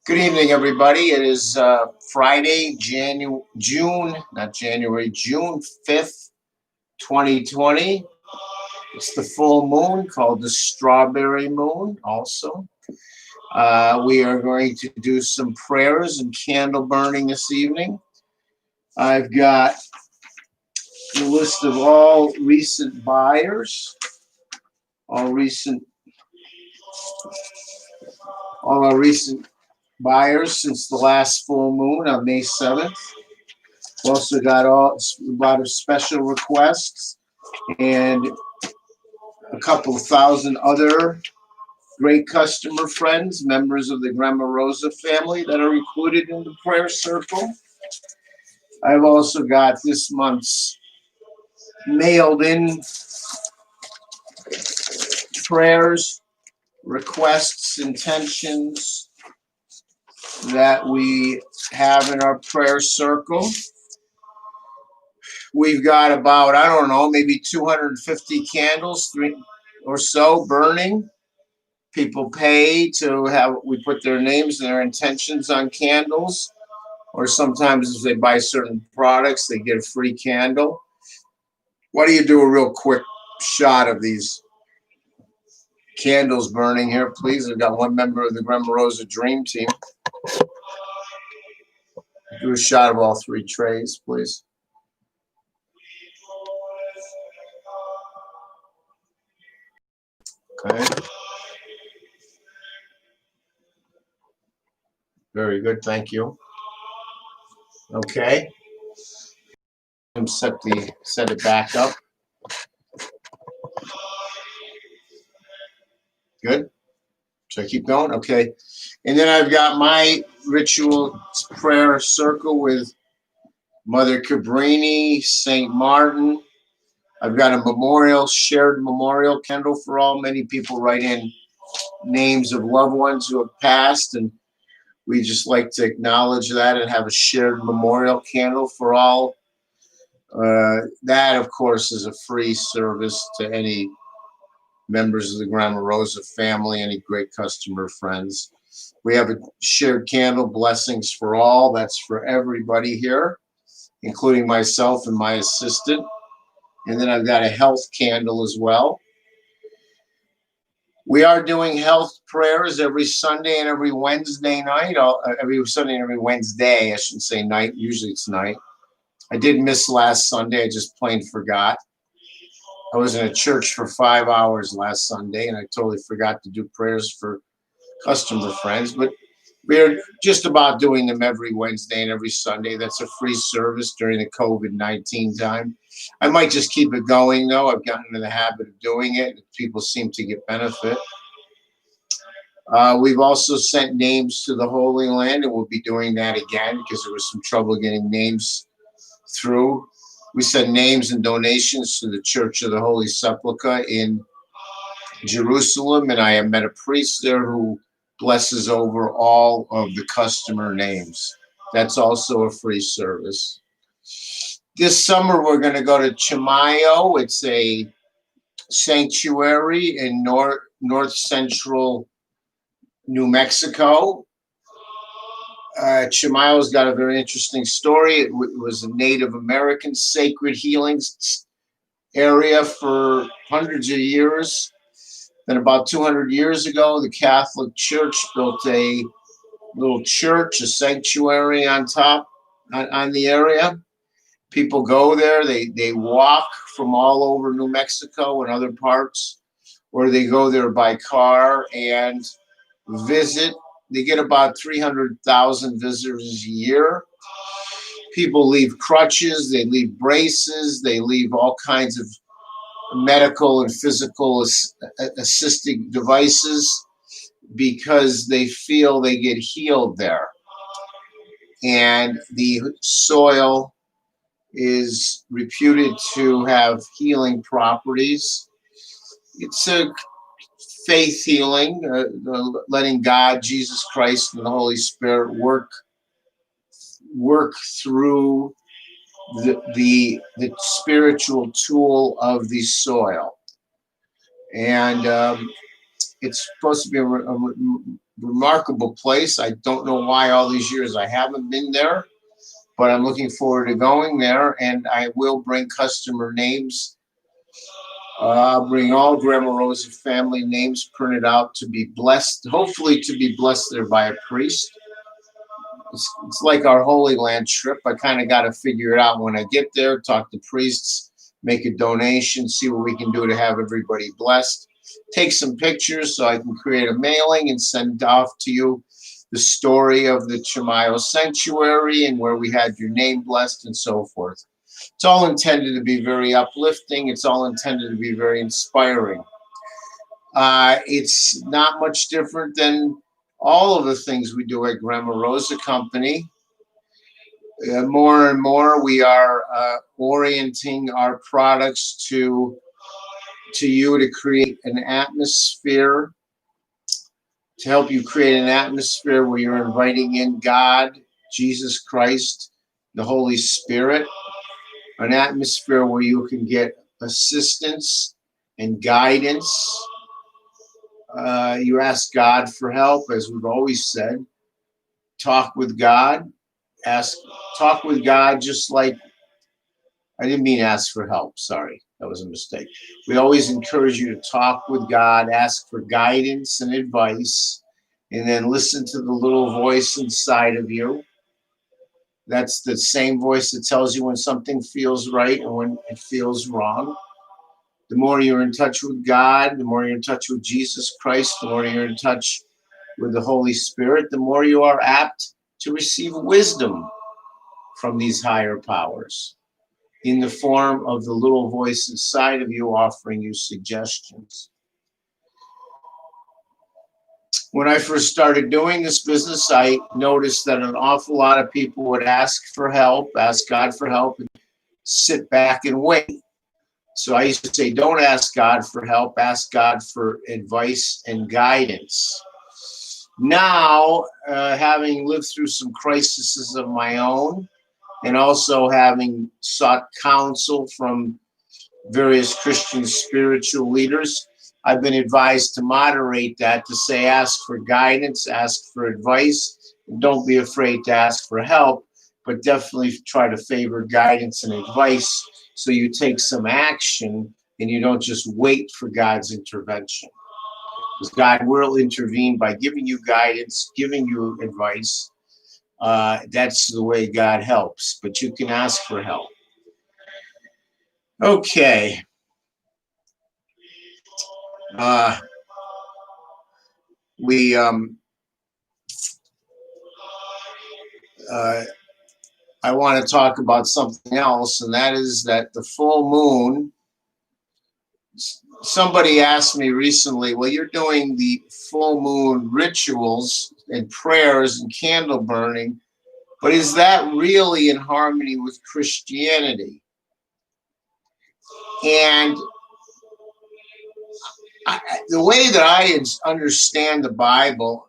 Good evening, everybody. It is Friday, June 5th, 2020. It's the full moon called the strawberry moon also. We are going to do some prayers and candle burning this evening. I've got the list of all recent buyers, all our recent buyers since the last full moon on May 7th. We also got a lot of special requests and a couple of thousand other great customer friends, members of the Grandma Rosa family that are included in the prayer circle. I've also got this month's mailed in prayers, requests, intentions that we have in our prayer circle. We've got about, I don't know, maybe 250 candles or so burning. People pay to have, we put their names and their intentions on candles, or sometimes if they buy certain products, they get a free candle. Why don't you do a real quick shot of these candles burning here, please? I've got one member of the Grandma Rosa Dream Team. Do a shot of all three trays, please. Okay. Very good, thank you. Okay. Set it back up. Good. Should I keep going? Okay. And then I've got my ritual prayer circle with Mother Cabrini, St. Martin. I've got a shared memorial candle for all. Many people write in names of loved ones who have passed, and we just like to acknowledge that and have a shared memorial candle for all. That, of course, is a free service to any members of the Grandma Rosa family, any great customer friends. We have a shared candle, Blessings for All. That's for everybody here, including myself and my assistant. And then I've got a health candle as well. We are doing health prayers every Sunday and every Wednesday night. Every Sunday and every Wednesday, I shouldn't say night. Usually it's night. I did miss last Sunday. I just plain forgot. I was in a church for 5 hours last Sunday, and I totally forgot to do prayers for customer friends. But we're just about doing them every Wednesday and every Sunday. That's a free service during the COVID-19 time. I might just keep it going, though. I've gotten into the habit of doing it. People seem to get benefit. We've also sent names to the Holy Land, and we'll be doing that again because there was some trouble getting names through. We sent names and donations to the Church of the Holy Sepulchre in Jerusalem, and I have met a priest there who blesses over all of the customer names. That's also a free service. This summer, we're going to go to Chimayo. It's a sanctuary in north central New Mexico. Chimayo's got a very interesting story. It was a Native American sacred healing area for hundreds of years. Then about 200 years ago, the Catholic Church built a little church, a sanctuary on the area. People go there. They walk from all over New Mexico and other parts, or they go there by car and visit. They get about 300,000 visitors a year. People leave crutches, they leave braces, they leave all kinds of medical and physical assisting devices because they feel they get healed there. And the soil is reputed to have healing properties. It's a faith healing, letting God, Jesus Christ, and the Holy Spirit work through the spiritual tool of the soil. And it's supposed to be a remarkable place. I don't know why all these years I haven't been there, but I'm looking forward to going there, and I will bring customer names. I'll bring all Grandma Rosa family names printed out to be blessed, hopefully to be blessed there by a priest. It's like our Holy Land trip. I kind of got to figure it out when I get there, talk to priests, make a donation, see what we can do to have everybody blessed. Take some pictures so I can create a mailing and send off to you the story of the Chimayo Sanctuary and where we had your name blessed and so forth. It's all intended to be very uplifting. It's all intended to be very inspiring. It's not much different than all of the things we do at Grandma Rosa Company. More and more, we are orienting our products to you to create an atmosphere, to help you create an atmosphere where you're inviting in God, Jesus Christ, the Holy Spirit, an atmosphere where you can get assistance and guidance. You ask God for help, as we've always said. Talk with God. Talk with God, just like, I didn't mean ask for help. Sorry, that was a mistake. We always encourage you to talk with God, ask for guidance and advice, and then listen to the little voice inside of you. That's the same voice that tells you when something feels right and when it feels wrong. The more you're in touch with God, the more you're in touch with Jesus Christ, the more you're in touch with the Holy Spirit, the more you are apt to receive wisdom from these higher powers in the form of the little voice inside of you offering you suggestions. When I first started doing this business, I noticed that an awful lot of people would ask for help, ask God for help, and sit back and wait. So I used to say, don't ask God for help, ask God for advice and guidance. Now, having lived through some crises of my own, and also having sought counsel from various Christian spiritual leaders, I've been advised to moderate that, to say ask for guidance, ask for advice, and don't be afraid to ask for help, but definitely try to favor guidance and advice so you take some action and you don't just wait for God's intervention. Because God will intervene by giving you guidance, giving you advice. That's the way God helps, but you can ask for help. Okay. I want to talk about something else, and that is that the full moon, somebody asked me recently, well, you're doing the full moon rituals and prayers and candle burning, but is that really in harmony with Christianity? And the way that I understand the Bible,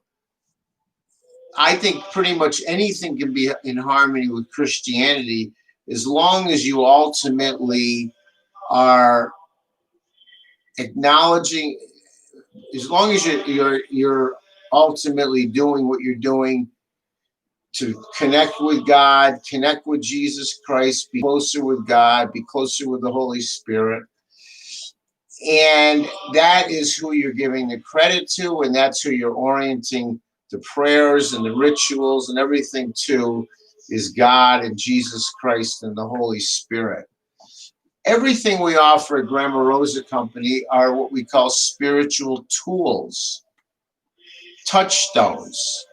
I think pretty much anything can be in harmony with Christianity as long as you ultimately are acknowledging, as long as you're ultimately doing what you're doing to connect with God, connect with Jesus Christ, be closer with God, be closer with the Holy Spirit. And that is who you're giving the credit to, and that's who you're orienting the prayers and the rituals and everything to, is God and Jesus Christ and the Holy Spirit. Everything we offer at Grandma Rosa Company are what we call spiritual tools, touchstones.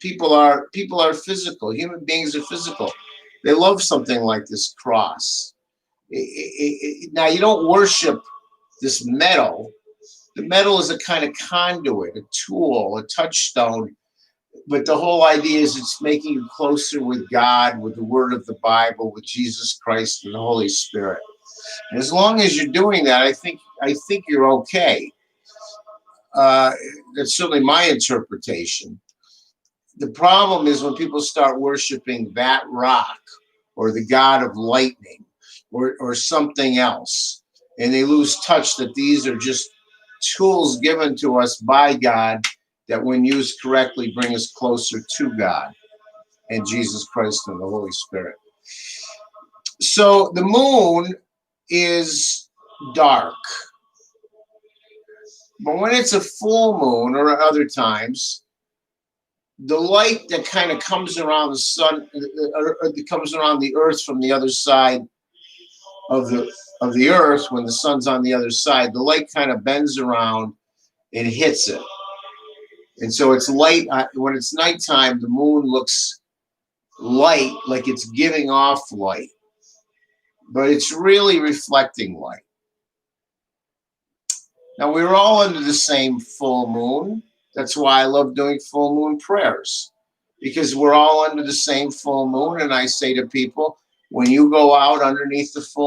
People are physical. Human beings are physical. They love something like this cross. Now, you don't worship this metal. The metal is a kind of conduit, a tool, a touchstone. But the whole idea is it's making you closer with God, with the word of the Bible, with Jesus Christ and the Holy Spirit. And as long as you're doing that, I think you're okay. That's certainly my interpretation. The problem is when people start worshiping that rock or the god of lightning or something else, and they lose touch that these are just tools given to us by God that, when used correctly, bring us closer to God and Jesus Christ and the Holy Spirit. So the moon is dark, but when it's a full moon or other times, the light that kind of comes around the sun, or comes around the earth from the other side of the earth, when the sun's on the other side, the light kind of bends around and hits it. And so it's light. When it's nighttime, the moon looks light, like it's giving off light, but it's really reflecting light. Now, we're all under the same full moon. That's why I love doing full moon prayers, because we're all under the same full moon. And I say to people, when you go out underneath the full